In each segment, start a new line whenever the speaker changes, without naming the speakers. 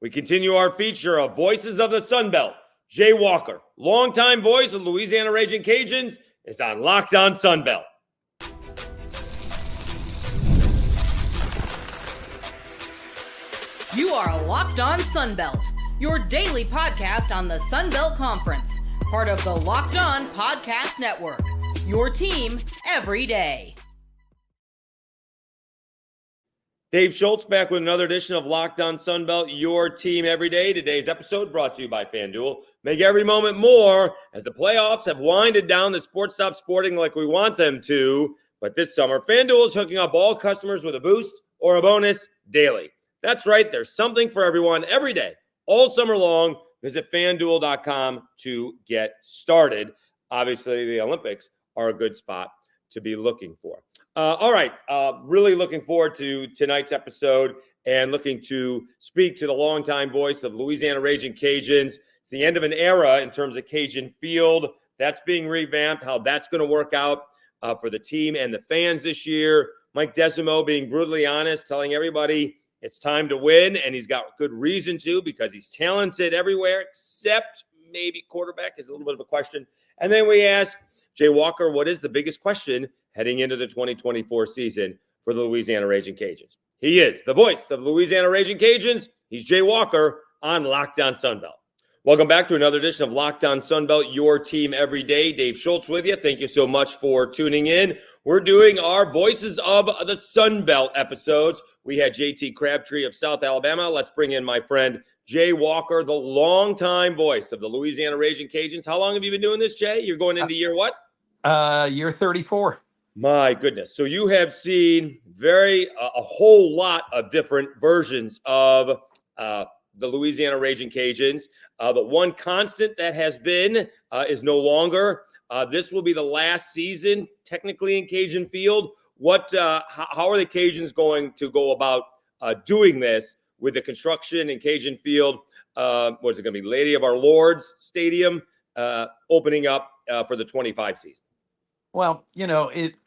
we continue our feature of Voices of the Sun Belt. Jay Walker, longtime voice of Louisiana Ragin Cajuns, is on Locked On Sun Belt.
You are Locked On Sun Belt, your daily podcast on the Sun Belt Conference, part of the Locked On Podcast Network, your team every day.
Dave Schultz back with another edition of Locked On Sun Belt, your team every day. Today's episode brought to you by FanDuel. Make every moment more as the playoffs have winded down. The sports stop sporting like we want them to. But this summer, FanDuel is hooking up all customers with a boost or a bonus daily. That's right. There's something for everyone every day, all summer long. Visit FanDuel.com to get started. Obviously, the Olympics are a good spot to be looking for. All right. Really looking forward to tonight's episode and looking to speak to the longtime voice of Louisiana Ragin Cajuns. It's the end of an era in terms of Cajun Field. That's being revamped, how that's going to work out for the team and the fans this year. Mike Desormeaux being brutally honest, telling everybody it's time to win, and he's got good reason to because he's talented everywhere except maybe quarterback is a little bit of a question. And then we ask Jay Walker, what is the biggest question heading into the 2024 season for the Louisiana Ragin Cajuns? He is the voice of Louisiana Ragin Cajuns. He's Jay Walker on Locked On Sunbelt. Welcome back to another edition of Locked On Sunbelt, your team every day. Dave Schultz with you. Thank you so much for tuning in. We're doing our Voices of the Sunbelt episodes. We had JT Crabtree of South Alabama. Let's bring in my friend Jay Walker, the longtime voice of the Louisiana Ragin Cajuns. How long have you been doing this, Jay? You're going into year what?
Year 34.
My goodness. So you have seen a whole lot of different versions of the Louisiana Ragin Cajuns. The one constant that has been is no longer. This will be the last season, technically, in Cajun Field. How are the Cajuns going to go about doing this with the construction in Cajun Field? What is it going to be? Lady of Our Lords Stadium opening up for the 25 season.
Well,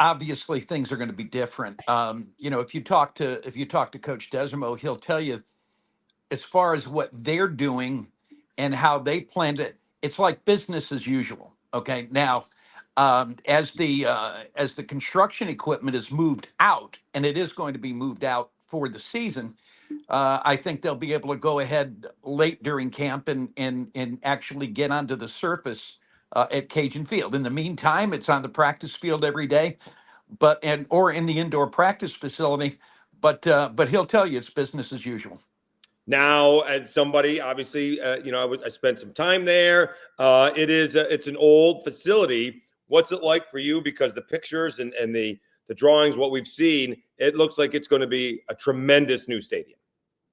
obviously things are going to be different. If you talk to Coach Desormeaux, he'll tell you as far as what they're doing and how they planned it, it's like business as usual. Okay. Now, as the construction equipment is moved out, and it is going to be moved out for the season, I think they'll be able to go ahead late during camp and actually get onto the surface at Cajun Field. In the meantime, it's on the practice field every day, or in the indoor practice facility. But he'll tell you it's business as usual.
Now, as somebody, obviously, I spent some time there. It's an old facility. What's it like for you? Because the pictures and the drawings, what we've seen, it looks like it's going to be a tremendous new stadium.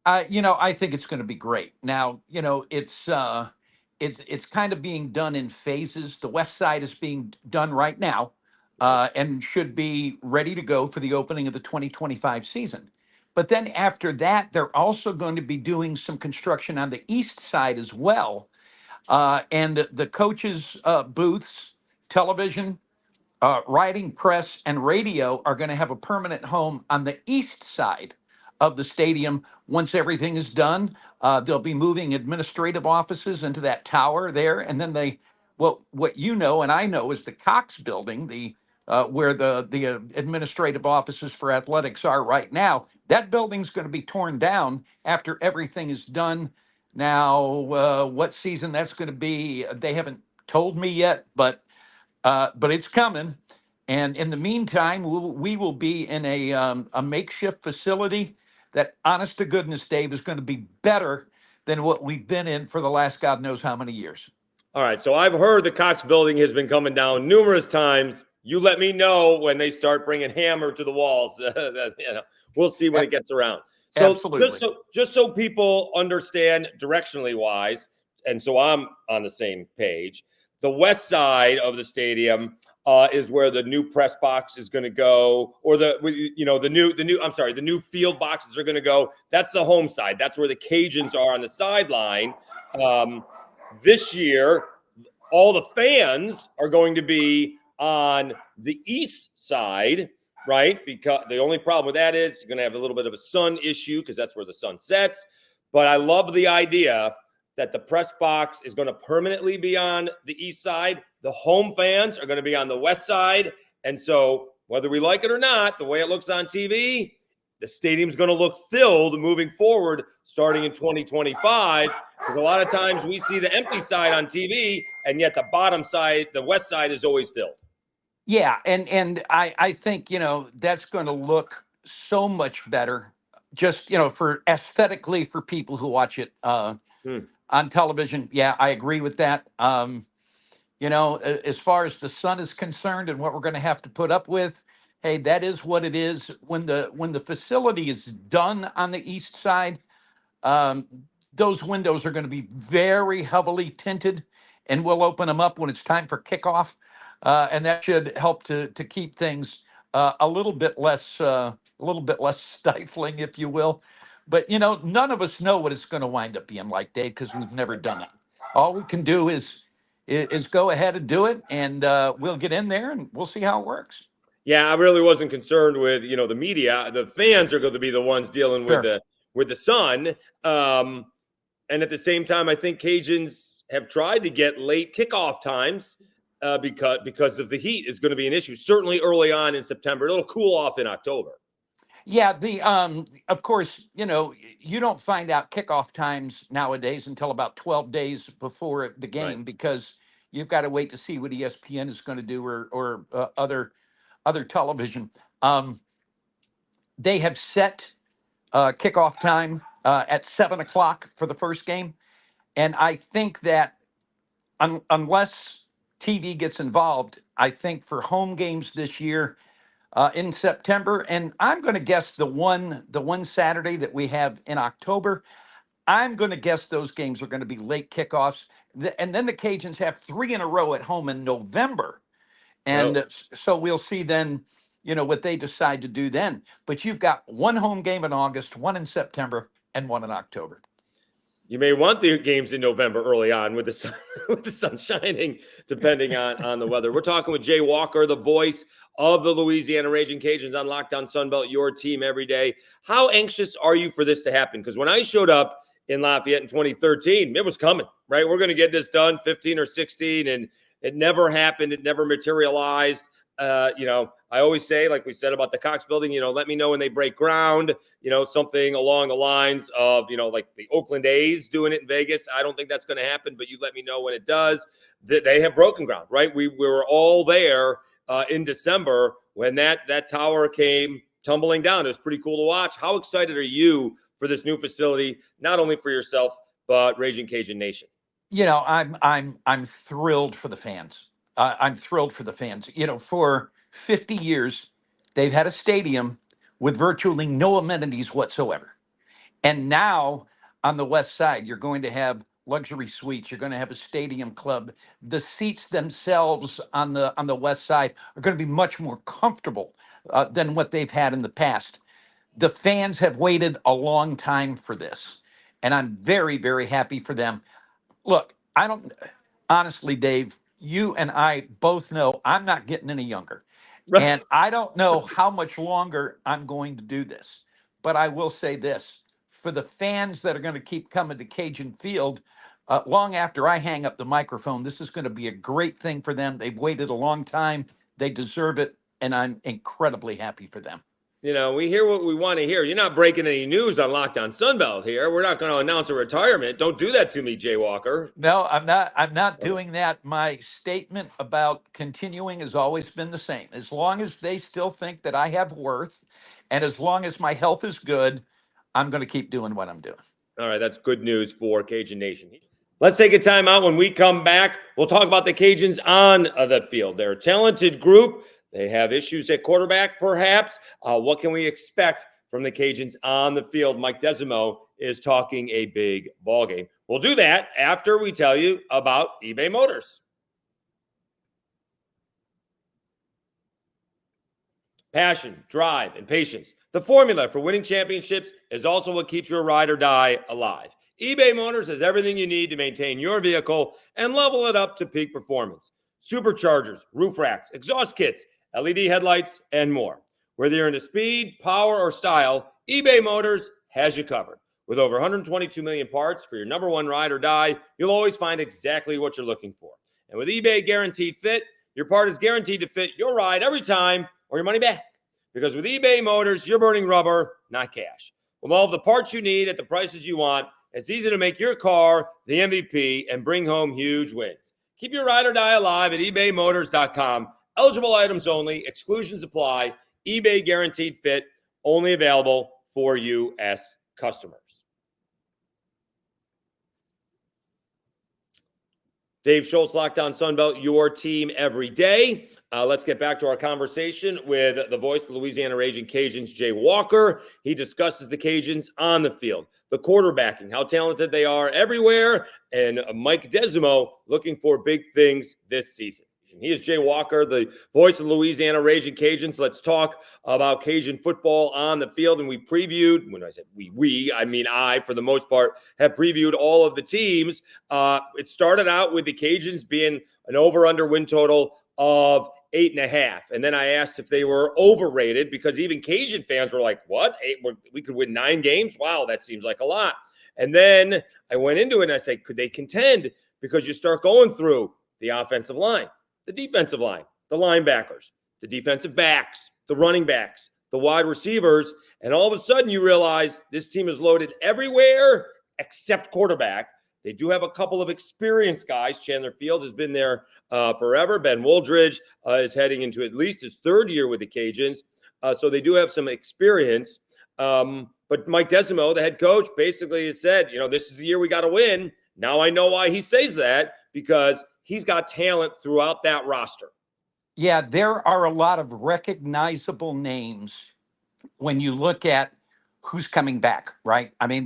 I think it's going to be great. Now, it's kind of being done in phases. The west side is being done right now and should be ready to go for the opening of the 2025 season. But then after that, they're also going to be doing some construction on the east side as well. And the coaches' booths, television, writing, press, and radio are going to have a permanent home on the east side of the stadium. Once everything is done, they'll be moving administrative offices into that tower there. And then what and I know is the Cox building, where the administrative offices for athletics are right now. That building's going to be torn down after everything is done. Now, what season that's going to be, they haven't told me yet, but it's coming. And in the meantime, we will be in a makeshift facility that, honest to goodness, Dave, is going to be better than what we've been in for the last God knows how many years.
All right. So I've heard the Cox building has been coming down numerous times. You let me know when they start bringing hammer to the walls. We'll see when it gets around. So
absolutely.
Just so people understand directionally wise, and so I'm on the same page, the west side of the stadium is where the new press box is going to go, or the new field boxes are going to go. That's the home side. That's where the Cajuns are on the sideline. This year, all the fans are going to be on the east side, right? Because the only problem with that is you're going to have a little bit of a sun issue because that's where the sun sets. But I love the idea that the press box is going to permanently be on the east side. The home fans are going to be on the west side. And so whether we like it or not, the way it looks on TV, the stadium's going to look filled moving forward starting in 2025, because a lot of times we see the empty side on TV, and yet the bottom side, the west side, is always filled.
Yeah, and I think, that's going to look so much better just, for aesthetically for people who watch it on television. Yeah, I agree with that. As far as the sun is concerned and what we're going to have to put up with, hey, that is what it is. When the facility is done on the east side, those windows are going to be very heavily tinted, and we'll open them up when it's time for kickoff, and that should help to keep things a little bit less stifling, if you will. But none of us know what it's going to wind up being like, Dave, because we've never done it. All we can do is go ahead and do it, and we'll get in there and we'll see how it works.
Yeah, I really wasn't concerned with, the media. The fans are going to be the ones dealing with the sun. And at the same time, I think Cajuns have tried to get late kickoff times because of the heat is going to be an issue. Certainly early on in September. It'll cool off in October.
Yeah, of course, you don't find out kickoff times nowadays until about 12 days before the game, right, because you've got to wait to see what ESPN is going to do or other television. They have set kickoff time at 7:00 for the first game, and I think that unless TV gets involved, I think for home games this year, in September, and I'm going to guess the one Saturday that we have in October, I'm going to guess those games are going to be late kickoffs, and then the Cajuns have 3 in a row at home in November, and so we'll see then, what they decide to do then. But you've got one home game in August, one in September, and one in October.
You may want the games in November early on with the sun shining, depending on the weather. We're talking with Jay Walker, the voice of the Louisiana Ragin Cajuns on Locked On Sunbelt, your team every day. How anxious are you for this to happen? Because when I showed up in Lafayette in 2013, it was coming, right? We're going to get this done 15 or 16, and it never happened. It never materialized. I always say, like we said about the Cox building, let me know when they break ground, something along the lines of, like the Oakland A's doing it in Vegas. I don't think that's going to happen, but you let me know when it does. They have broken ground, right? We were all there in December when that tower came tumbling down. It was pretty cool to watch. How excited are you for this new facility, not only for yourself, but Ragin Cajun Nation?
I'm thrilled for the fans. I'm thrilled for the fans. For 50 years, they've had a stadium with virtually no amenities whatsoever. And now on the west side, you're going to have luxury suites. You're going to have a stadium club. The seats themselves on the west side are going to be much more comfortable than what they've had in the past. The fans have waited a long time for this, and I'm very, very happy for them. Look, honestly, Dave, you and I both know I'm not getting any younger. Right. And I don't know how much longer I'm going to do this. But I will say this, for the fans that are going to keep coming to Cajun Field, long after I hang up the microphone, this is going to be a great thing for them. They've waited a long time. They deserve it. And I'm incredibly happy for them.
We hear what we want to hear. You're not breaking any news on Locked On Sunbelt here. We're not going to announce a retirement. Don't do that to me, Jay Walker.
No, I'm not doing that. My statement about continuing has always been the same. As long as they still think that I have worth, and as long as my health is good, I'm going to keep doing what I'm doing.
All right, that's good news for Cajun Nation. Let's take a time out. When we come back, we'll talk about the Cajuns on the field. They're a talented group. They have issues at quarterback, perhaps. What can we expect from the Cajuns on the field? Mike Desormeaux is talking a big ball game. We'll do that after we tell you about eBay Motors. Passion, drive, and patience. The formula for winning championships is also what keeps your ride or die alive. eBay Motors has everything you need to maintain your vehicle and level it up to peak performance. Superchargers, roof racks, exhaust kits, LED headlights, and more. Whether you're into speed, power, or style, eBay Motors has you covered. With over 122 million parts for your number one ride or die, you'll always find exactly what you're looking for. And with eBay Guaranteed Fit, your part is guaranteed to fit your ride every time or your money back. Because with eBay Motors, you're burning rubber, not cash. With all of the parts you need at the prices you want, it's easy to make your car the MVP and bring home huge wins. Keep your ride or die alive at ebaymotors.com. Eligible items only. Exclusions apply. eBay Guaranteed Fit, only available for U.S. customers. Dave Schultz, Locked On Sunbelt, your team every day. Let's get back to our conversation with the voice of the Louisiana Ragin Cajuns, Jay Walker. He discusses the Cajuns on the field, the quarterbacking, how talented they are everywhere, and Mike Desormeaux looking for big things this season. He is Jay Walker, the voice of the Louisiana Ragin Cajuns. Let's talk about Cajun football on the field. And we previewed, when I said I mean I, for the most part, have previewed all of the teams. It started out with the Cajuns being an over-under win total of 8.5. And then I asked if they were overrated because even Cajun fans were like, what? We could win 9 games? Wow, that seems like a lot. And then I went into it and I said, could they contend? Because you start going through the offensive line, the defensive line, the linebackers, the defensive backs, the running backs, the wide receivers, and all of a sudden you realize this team is loaded everywhere except quarterback. They do have a couple of experienced guys. Chandler Fields has been there forever. Ben Wooldridge is heading into at least his 3rd year with the Cajuns. So they do have some experience. But Mike Desormeaux, the head coach, basically has said, this is the year we got to win. Now I know why he says that, because he's got talent throughout that roster.
Yeah, there are a lot of recognizable names when you look at who's coming back, right? I mean,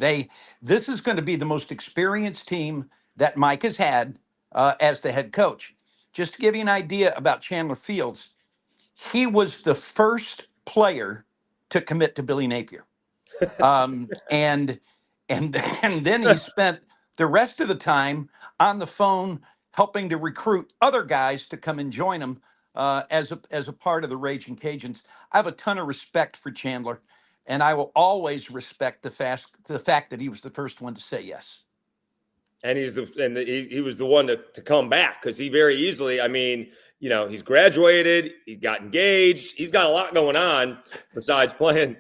this is going to be the most experienced team that Mike has had as the head coach. Just to give you an idea about Chandler Fields, he was the first player to commit to Billy Napier. And then he spent the rest of the time on the phone helping to recruit other guys to come and join him as a part of the Ragin' Cajuns. I have a ton of respect for Chandler, and I will always respect the fact that he was the first one to say yes.
And he was the one to come back, because he very easily, he's graduated, he got engaged, he's got a lot going on besides playing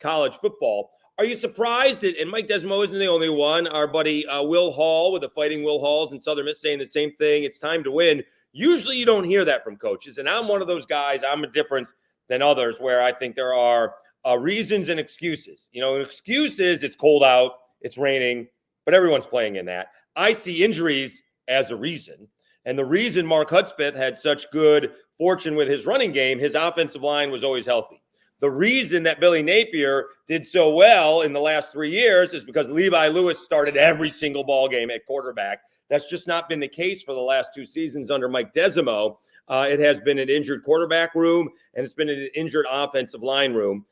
college football. Are you surprised? And Mike Desormeaux isn't the only one. Our buddy Will Hall with the Fighting Will Halls in Southern Miss saying the same thing. It's time to win. Usually you don't hear that from coaches. And I'm one of those guys. I'm a difference than others where I think there are reasons and excuses. Excuses, it's cold out, it's raining, but everyone's playing in that. I see injuries as a reason. And the reason Mark Hudspeth had such good fortune with his running game, his offensive line was always healthy. The reason that Billy Napier did so well in the last 3 years is because Levi Lewis started every single ball game at quarterback. That's just not been the case for the last 2 seasons under Mike Desormeaux. It has been an injured quarterback room, and it's been an injured offensive line room.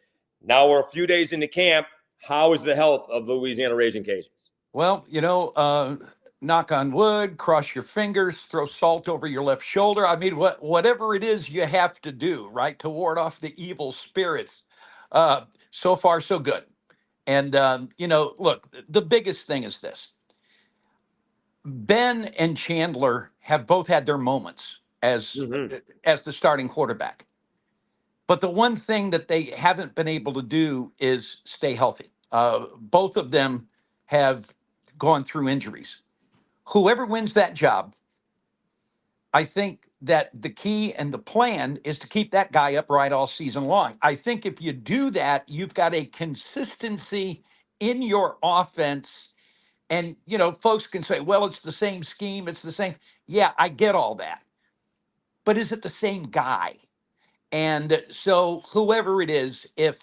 Now we're a few days into camp. How is the health of the Louisiana Ragin Cajuns?
Well, knock on wood, cross your fingers, throw salt over your left shoulder. I mean, whatever it is you have to do, right, to ward off the evil spirits. So far, so good. And, look, the biggest thing is this. Ben and Chandler have both had their moments as the starting quarterback. But the one thing that they haven't been able to do is stay healthy. Both of them have gone through injuries. Whoever wins that job, I think that the key and the plan is to keep that guy upright all season long. I think if you do that, you've got a consistency in your offense. And, folks can say, well, it's the same scheme. It's the same. Yeah, I get all that. But is it the same guy? And so whoever it is, if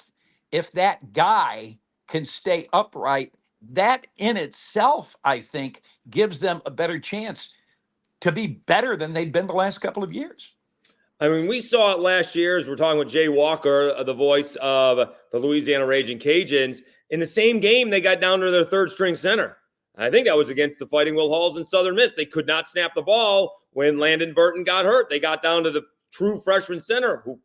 that guy can stay upright, that in itself, I think, gives them a better chance to be better than they've been the last couple of years.
I mean, we saw it last year as we're talking with Jay Walker, the voice of the Louisiana Ragin Cajuns. In the same game, they got down to their 3rd string center. I think that was against the Fighting Will Halls in Southern Miss. They could not snap the ball when Landon Burton got hurt. They got down to the true freshman center who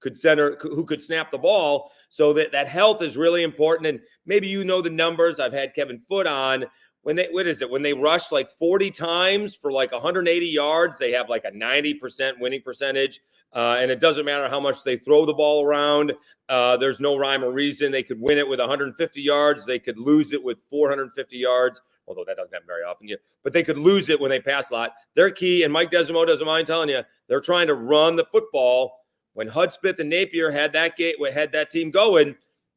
who could snap the ball. So that health is really important. And maybe you know the numbers. I've had Kevin Foote on. When they rush like 40 times for like 180 yards, they have like a 90% winning percentage. And it doesn't matter how much they throw the ball around. There's no rhyme or reason. They could win it with 150 yards. They could lose it with 450 yards, although that doesn't happen very often yet. But they could lose it when they pass a lot. They're key, and Mike Desormeaux doesn't mind telling you, they're trying to run the football. When Hudspeth and Napier had that team going,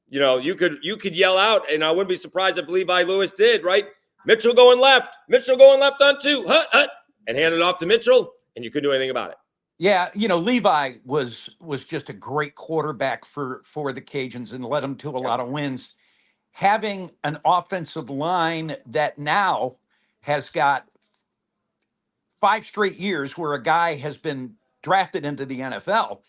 you could yell out, and I wouldn't be surprised if Levi Lewis did, right? Mitchell going left on 2, hut, and hand it off to Mitchell, and you couldn't do anything about it.
Yeah, Levi was just a great quarterback for the Cajuns and led them to a lot of wins. Having an offensive line that now has got 5 straight years where a guy has been drafted into the NFL,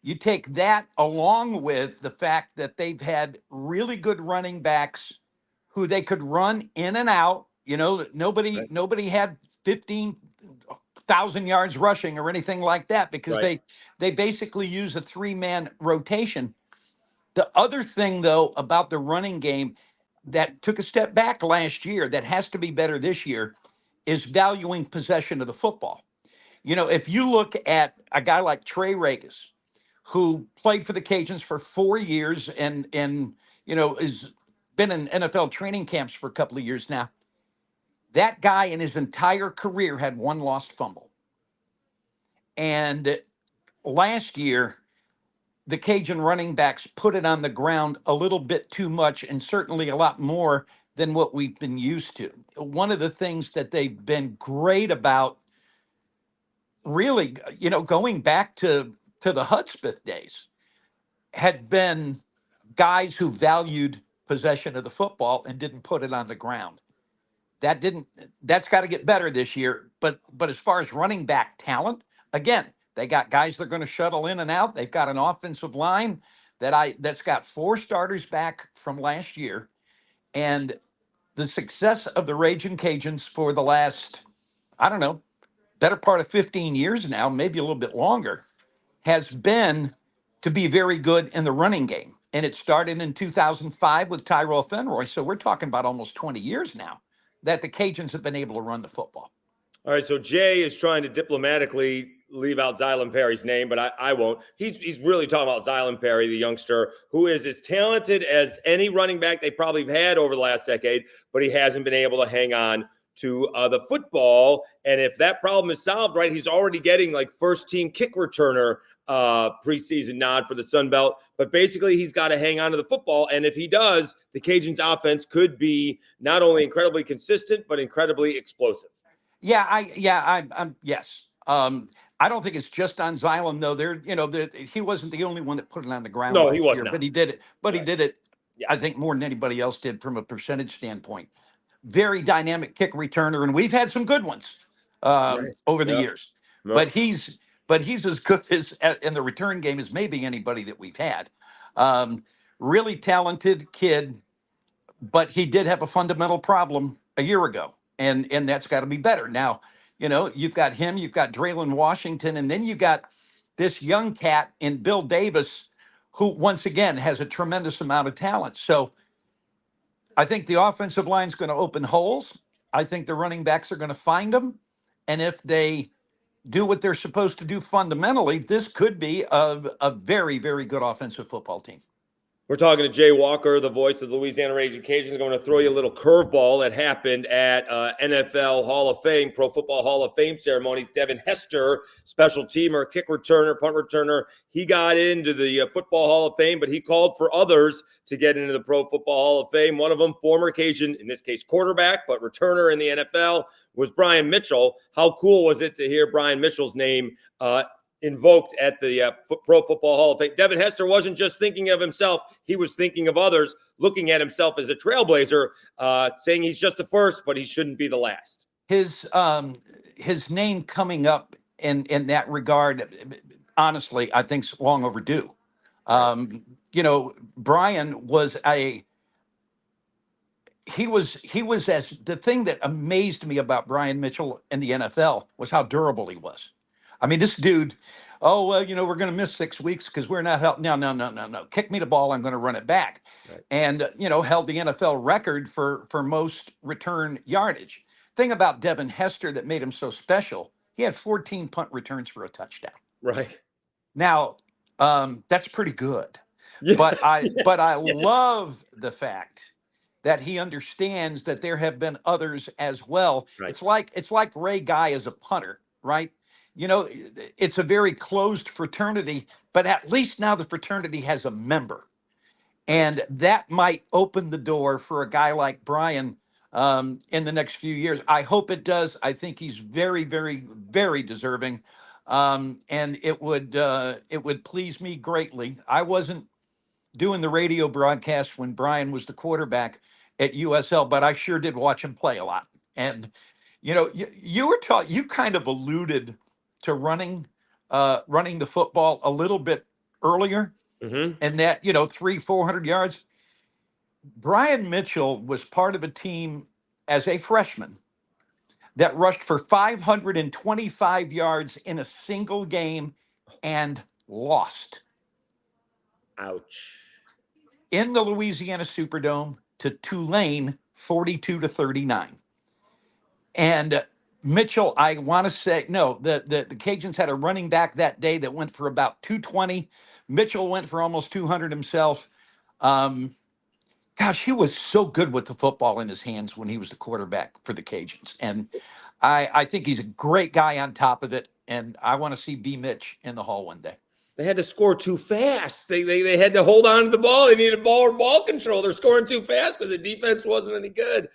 you take that along with the fact that they've had really good running backs who they could run in and out. Nobody had 15,000 yards rushing or anything like that because they basically use a 3-man rotation. The other thing, though, about the running game that took a step back last year that has to be better this year is valuing possession of the football. If you look at a guy like Trey Regis, who played for the Cajuns for 4 years and is been in NFL training camps for a couple of years now. That guy in his entire career had 1 lost fumble. And last year, the Cajun running backs put it on the ground a little bit too much and certainly a lot more than what we've been used to. One of the things that they've been great about, really, going back to the Hudspeth days, had been guys who valued possession of the football and didn't put it on the ground. That's got to get better this year. But as far as running back talent, again, they got guys that are going to shuttle in and out. They've got an offensive line that's got 4 starters back from last year. And the success of the Ragin Cajuns for the last, I don't know, better part of 15 years now, maybe a little bit longer, has been to be very good in the running game. And it started in 2005 with Tyrell Fenroy. So we're talking about almost 20 years now that the Cajuns have been able to run the football.
All right, so Jay is trying to diplomatically leave out Zylan Perry's name, but I won't. He's really talking about Zylan Perry, the youngster, who is as talented as any running back they probably have had over the last decade, but he hasn't been able to hang on to the football. And if that problem is solved, right, he's already getting like first-team kick returner preseason nod for the Sun Belt. But basically, he's got to hang on to the football. And if he does, the Cajuns' offense could be not only incredibly consistent, but incredibly explosive.
Yes. I don't think it's just on Zylan, though. He wasn't the only one that put it on the ground.
No, he wasn't.
But he did it. But
Right.
he did it,
Yeah.
I think, more than anybody else did from a percentage standpoint. Very dynamic kick returner, and we've had some good ones over the years.
No.
But he's as good in the return game as maybe anybody that we've had. Really talented kid, but he did have a fundamental problem a year ago, and that's got to be better. Now, you've got him, you've got Draylon Washington, and then you got this young cat in Bill Davis, who once again has a tremendous amount of talent. So I think the offensive line is going to open holes. I think the running backs are going to find them. And if they do what they're supposed to do fundamentally, this could be a very, very good offensive football team.
We're talking to Jay Walker, the voice of the Louisiana Ragin Cajuns. Going to throw you a little curveball that happened at NFL Hall of Fame, Pro Football Hall of Fame ceremonies. Devin Hester, special teamer, kick returner, punt returner. He got into the Football Hall of Fame, but he called for others to get into the Pro Football Hall of Fame. One of them, former Cajun, in this case quarterback, but returner in the NFL, was Brian Mitchell. How cool was it to hear Brian Mitchell's name invoked at the Pro Football Hall of Fame? Devin Hester wasn't just thinking of himself. He was thinking of others, looking at himself as a trailblazer, saying he's just the first, but he shouldn't be the last.
His name coming up in that regard, honestly, I think is long overdue. Brian was the thing that amazed me about Brian Mitchell in the NFL was how durable he was. I mean, this dude oh, well, we're going to miss 6 weeks because we're not help. No, no, no, no, no. Kick me the ball. I'm going to run it back.
Right.
And, held the NFL record for most return yardage. Thing about Devin Hester that made him so special, he had 14 punt returns for a touchdown.
Right.
Now, that's pretty good.
Yeah.
But I
Yes.
love the fact that he understands that there have been others as well.
Right.
It's like Ray Guy as a punter, right? It's a very closed fraternity, but at least now the fraternity has a member. And that might open the door for a guy like Brian in the next few years. I hope it does. I think he's very, very, very deserving. And it would please me greatly. I wasn't doing the radio broadcast when Brian was the quarterback at USL, but I sure did watch him play a lot. And you were taught, you kind of alluded to running the football a little bit earlier, and that 300-400 yards. Brian Mitchell was part of a team as a freshman that rushed for 525 yards in a single game and lost.
Ouch.
In the Louisiana Superdome to Tulane, 42-39. And Mitchell, I want to say, no, the Cajuns had a running back that day that went for about 220. Mitchell went for almost 200 himself. Gosh, he was so good with the football in his hands when he was the quarterback for the Cajuns. And I think he's a great guy on top of it. And I want to see B. Mitch in the Hall one day.
They had to score too fast. They had to hold on to the ball. They needed ball control. They're scoring too fast because the defense wasn't any good.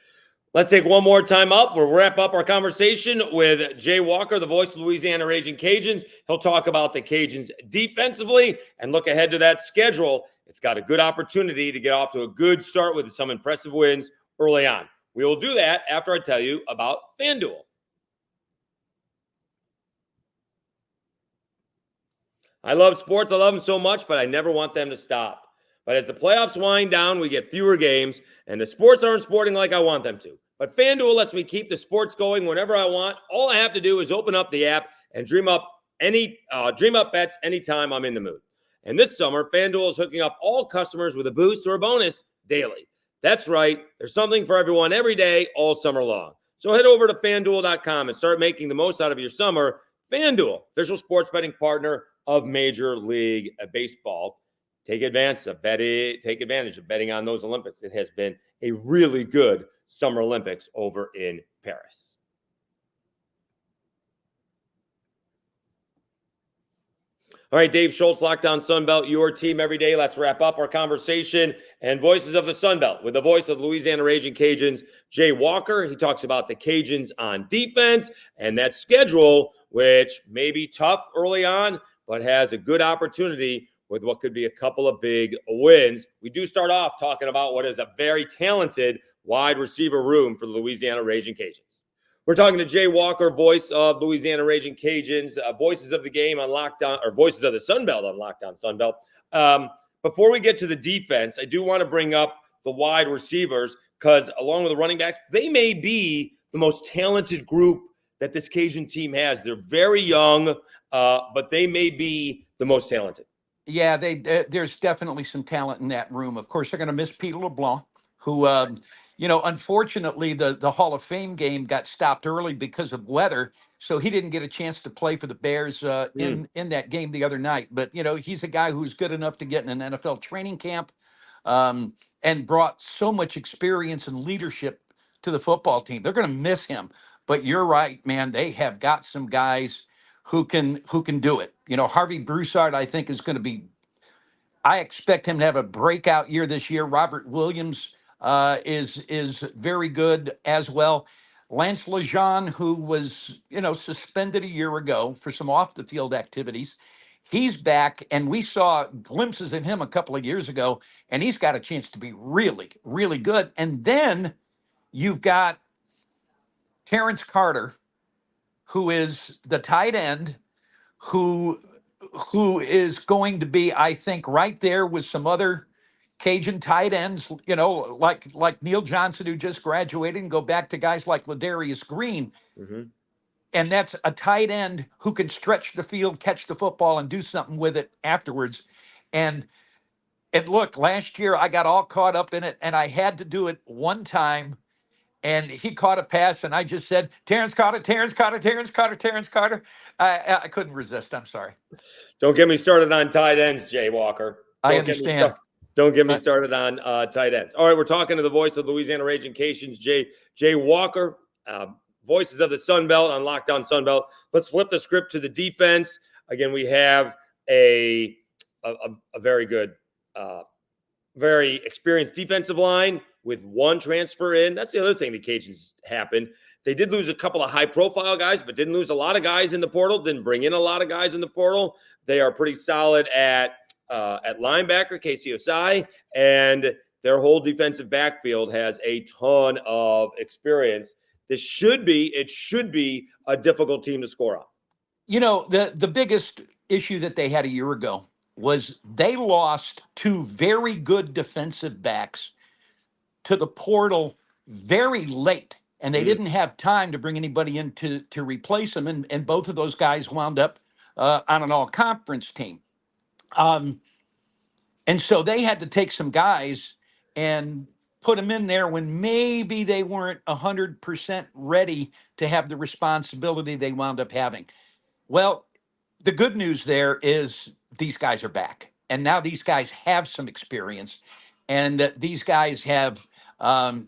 Let's take one more time up. We'll wrap up our conversation with Jay Walker, the voice of Louisiana Ragin Cajuns. He'll talk about the Cajuns defensively and look ahead to that schedule. It's got a good opportunity to get off to a good start with some impressive wins early on. We will do that after I tell you about FanDuel. I love sports. I love them so much, but I never want them to stop. But as the playoffs wind down, we get fewer games, and the sports aren't sporting like I want them to. But FanDuel lets me keep the sports going whenever I want. All I have to do is open up the app and dream up bets anytime I'm in the mood. And this summer, FanDuel is hooking up all customers with a boost or a bonus daily. That's right. There's something for everyone every day, all summer long. So head over to FanDuel.com and start making the most out of your summer. FanDuel, official sports betting partner of Major League Baseball. Take advantage of betting on those Olympics. It has been a really good Summer Olympics over in Paris. All right, Dave Schultz, Lockdown Sunbelt, your team every day. Let's wrap up our conversation and Voices of the Sunbelt with the voice of Louisiana Ragin Cajuns, Jay Walker. He talks about the Cajuns on defense and that schedule, which may be tough early on, but has a good opportunity with what could be a couple of big wins. We do start off talking about what is a very talented wide receiver room for the Louisiana Ragin Cajuns. We're talking to Jay Walker, voice of Louisiana Ragin Cajuns, voices of the game on Lockdown, or voices of the Sunbelt on Lockdown Sunbelt. Before we get to the defense, I do want to bring up the wide receivers because along with the running backs, they may be the most talented group that this Cajun team has. They're very young, but they may be the most talented.
Yeah, there's definitely some talent in that room. Of course, they're going to miss Peter LeBlanc, who, unfortunately, the Hall of Fame game got stopped early because of weather, so he didn't get a chance to play for the Bears in that game the other night. But, he's a guy who's good enough to get in an NFL training camp and brought so much experience and leadership to the football team. They're going to miss him. But you're right, man. They have got some guys who can do it. Harvey Broussard, I think, is going to be, I expect him to have a breakout year this year. Robert Williams is very good as well. Lance Lejeune, who was, suspended a year ago for some off the field activities, he's back, and we saw glimpses of him a couple of years ago, and he's got a chance to be really, really good. And then you've got Terrence Carter, who is the tight end, who is going to be, I think, right there with some other Cajun tight ends, like Neil Johnson, who just graduated, and go back to guys like Ladarius Green. And that's a tight end who can stretch the field, catch the football, and do something with it afterwards. And look, last year I got all caught up in it, and I had to do it one time. And he caught a pass, and I just said, Terrence Carter, Terrence Carter, Terrence Carter, Terrence Carter. I couldn't resist. I'm sorry.
Don't get me started on tight ends, Jay Walker.
I understand.
Don't get me started on tight ends. All right, we're talking to the voice of the Louisiana Ragin Cajuns, Jay Walker, voices of the Sun Belt on Locked On Sun Belt. Let's flip the script to the defense. Again, we have a very good, very experienced defensive line with one transfer in. That's the other thing the Cajuns happened. They did lose a couple of high-profile guys, but didn't lose a lot of guys in the portal, didn't bring in a lot of guys in the portal. They are pretty solid at linebacker, Casey Osai, and their whole defensive backfield has a ton of experience. It should be a difficult team to score on.
You know, the biggest issue that they had a year ago was they lost two very good defensive backs to the portal very late, and they didn't have time to bring anybody in to replace them, and both of those guys wound up on an all-conference team. And so they had to take some guys and put them in there when maybe they weren't 100% ready to have the responsibility they wound up having. Well, the good news there is these guys are back, and now these guys have some experience, and these guys have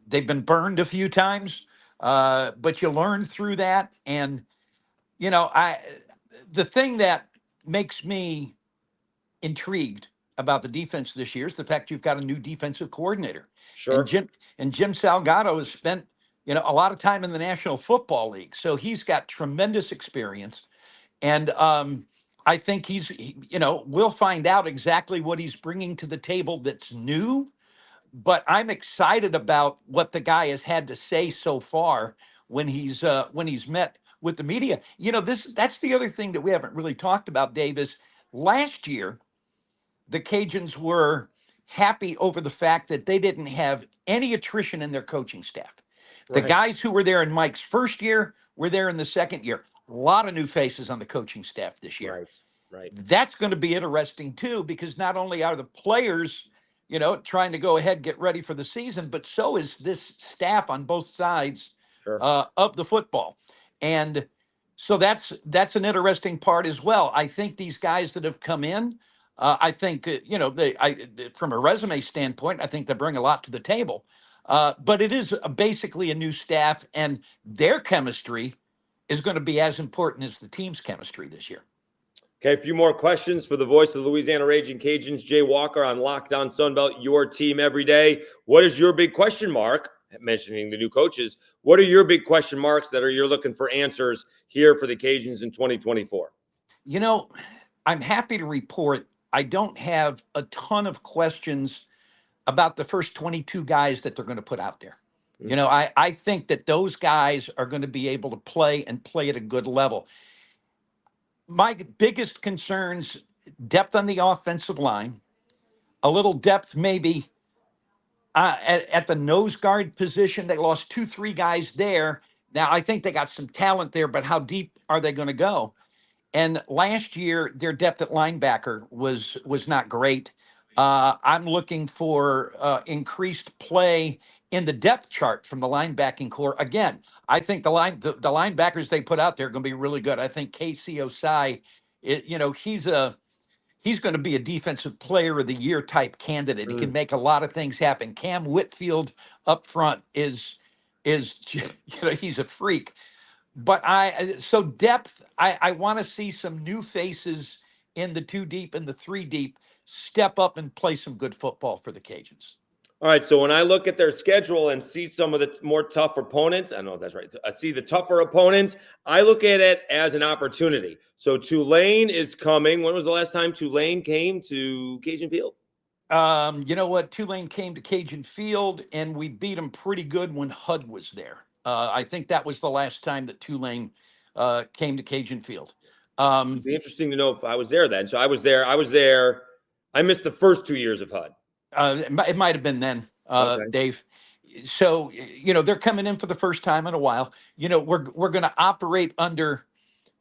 they've been burned a few times, but you learn through that. And you know, the thing that makes me intrigued about the defense this year is the fact you've got a new defensive coordinator.
Sure.
And Jim Salgado has spent a lot of time in the National Football League, so he's got tremendous experience. And I think we'll find out exactly what he's bringing to the table that's new. But I'm excited about what the guy has had to say so far when he's met with the media. That's the other thing that we haven't really talked about, Dave, is last year the Cajuns were happy over the fact that they didn't have any attrition in their coaching staff. The guys who were there in Mike's first year were there in the second year. A lot of new faces on the coaching staff this year.
Right.
That's going to be interesting too, because not only are the players, trying to go ahead, get ready for the season, but so is this staff on both sides of the football. And so that's an interesting part as well. I think these guys that have come in, I think, from a resume standpoint, I think they bring a lot to the table. But it is basically a new staff, and their chemistry is going to be as important as the team's chemistry this year.
Okay, a few more questions for the voice of the Louisiana Ragin Cajuns, Jay Walker on Locked On Sunbelt, your team every day. What is your big question mark? Mentioning the new coaches, what are your big question marks that you're looking for answers here for the Cajuns in 2024?
I'm happy to report I don't have a ton of questions about the first 22 guys that they're going to put out there. I think that those guys are going to be able to play at a good level. My biggest concerns, depth on the offensive line, a little depth maybe at the nose guard position. They lost 2-3 guys there. Now, I think they got some talent there, but how deep are they going to go? And last year, their depth at linebacker was not great. I'm looking for increased play in the depth chart from the linebacking core. Again, I think the linebackers they put out there are going to be really good. I think Casey Osai, he's going to be a defensive player of the year type candidate. He can make a lot of things happen. Cam Whitfield up front is he's a freak. But so depth, I want to see some new faces in the 2 deep and the 3 deep step up and play some good football for the Cajuns.
All right, so when I look at their schedule and see some of the more tough opponents, I don't know if that's right. I see the tougher opponents. I look at it as an opportunity. So Tulane is coming. When was the last time Tulane came to Cajun Field?
You know what? Tulane came to Cajun Field, and we beat them pretty good when HUD was there. I think that was the last time that Tulane came to Cajun Field.
It'd be interesting to know if I was there then. So I was there. I missed the first 2 years of HUD.
It might have been then, okay. Dave. So, they're coming in for the first time in a while. We're going to operate under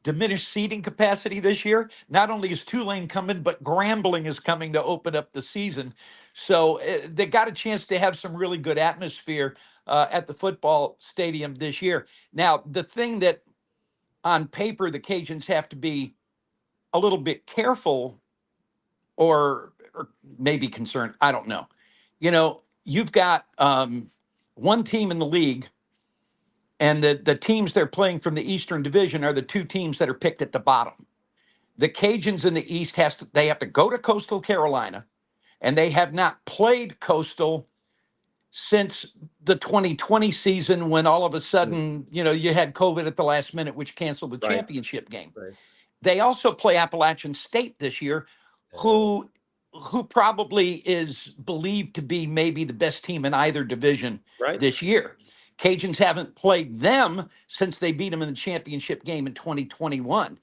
diminished seating capacity this year. Not only is Tulane coming, but Grambling is coming to open up the season. So they got a chance to have some really good atmosphere at the football stadium this year. Now, the thing that on paper the Cajuns have to be a little bit careful or maybe concerned, I don't know. You've got one team in the league, and the teams they're playing from the Eastern Division are the two teams that are picked at the bottom. The Cajuns in the East they have to go to Coastal Carolina, and they have not played Coastal since the 2020 season when all of a sudden, you had COVID at the last minute, which canceled the championship game.
Right.
They also play Appalachian State this year, who probably is believed to be maybe the best team in either division this year. Cajuns haven't played them since they beat them in the championship game in 2021.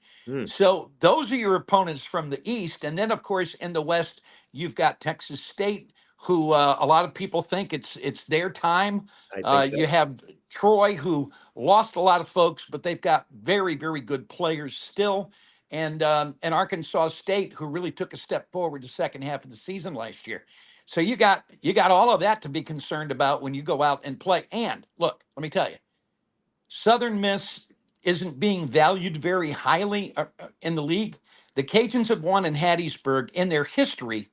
So those are your opponents from the East. And then, of course, in the West, you've got Texas State, who a lot of people think it's their time.
I think so.
You have Troy, who lost a lot of folks, but they've got very, very good players still. And Arkansas State, who really took a step forward the second half of the season last year. So you got all of that to be concerned about when you go out and play. And look, let me tell you, Southern Miss isn't being valued very highly in the league. The Cajuns have won in Hattiesburg in their history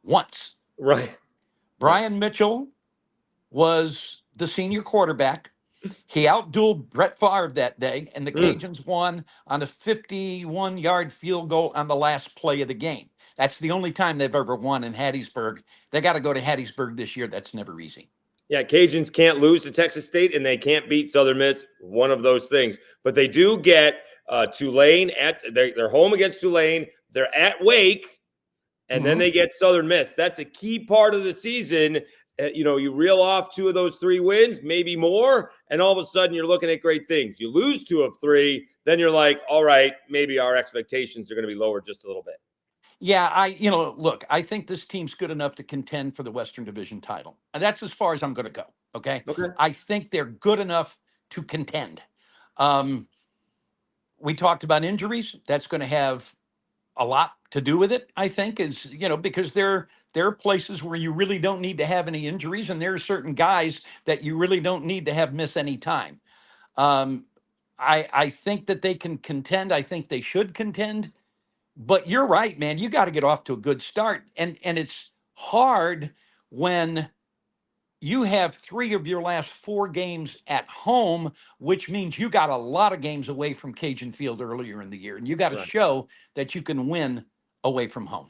once.
Right.
Brian Mitchell was the senior quarterback. He outdueled Brett Favre that day, and the Cajuns won on a 51-yard field goal on the last play of the game. That's the only time they've ever won in Hattiesburg. They got to go to Hattiesburg this year. That's never easy. Yeah,
Cajuns can't lose to Texas State, and they can't beat Southern Miss. One of those things. But they do get Tulane they're home against Tulane. They're at Wake, and then they get Southern Miss. That's a key part of the season. You reel off two of those three wins, maybe more, and all of a sudden you're looking at great things. You lose two of three, then you're like, all right, maybe our expectations are going to be lowered just a little bit.
Yeah, look, I think this team's good enough to contend for the Western Division title. And that's as far as I'm going to go, okay? I think they're good enough to contend. We talked about injuries. That's going to have a lot to do with it, I think, because there are places where you really don't need to have any injuries, and there are certain guys that you really don't need to have miss any time. I think that they can contend. I think they should contend. But you're right, man. You got to get off to a good start. And it's hard when you have 3 of your last 4 games at home, which means you got a lot of games away from Cajun Field earlier in the year. And you got to show that you can win away from home.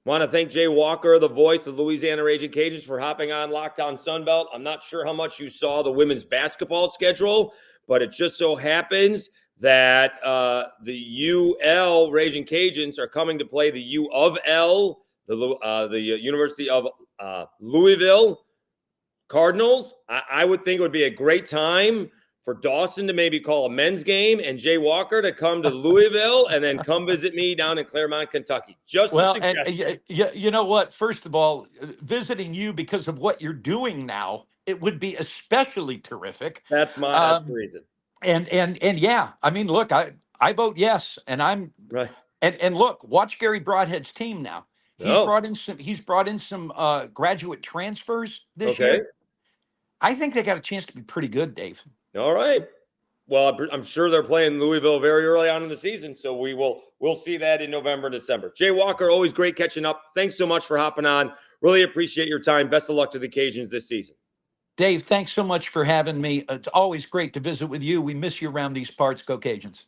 Want to thank Jay Walker, the voice of Louisiana Ragin Cajuns, for hopping on Locked On Sunbelt. I'm not sure how much you saw the women's basketball schedule, but it just so happens that the UL Ragin Cajuns are coming to play the U of L, the University of Louisville Cardinals. I would think it would be a great time for Dawson to maybe call a men's game and Jay Walker to come to Louisville and then come visit me down in Claremont, Kentucky. Just a suggestion.
You know what? First of all, visiting you because of what you're doing now, it would be especially terrific.
That's the reason.
And yeah, I mean, look, I vote yes, and I'm
right.
And look, watch Gary Broadhead's team now. He's brought in some graduate transfers this year. I think they got a chance to be pretty good, Dave.
All right. Well, I'm sure they're playing Louisville very early on in the season, so we'll see that in November and December. Jay Walker, always great catching up. Thanks so much for hopping on. Really appreciate your time. Best of luck to the Cajuns this season.
Dave, thanks so much for having me. It's always great to visit with you. We miss you around these parts. Go Cajuns.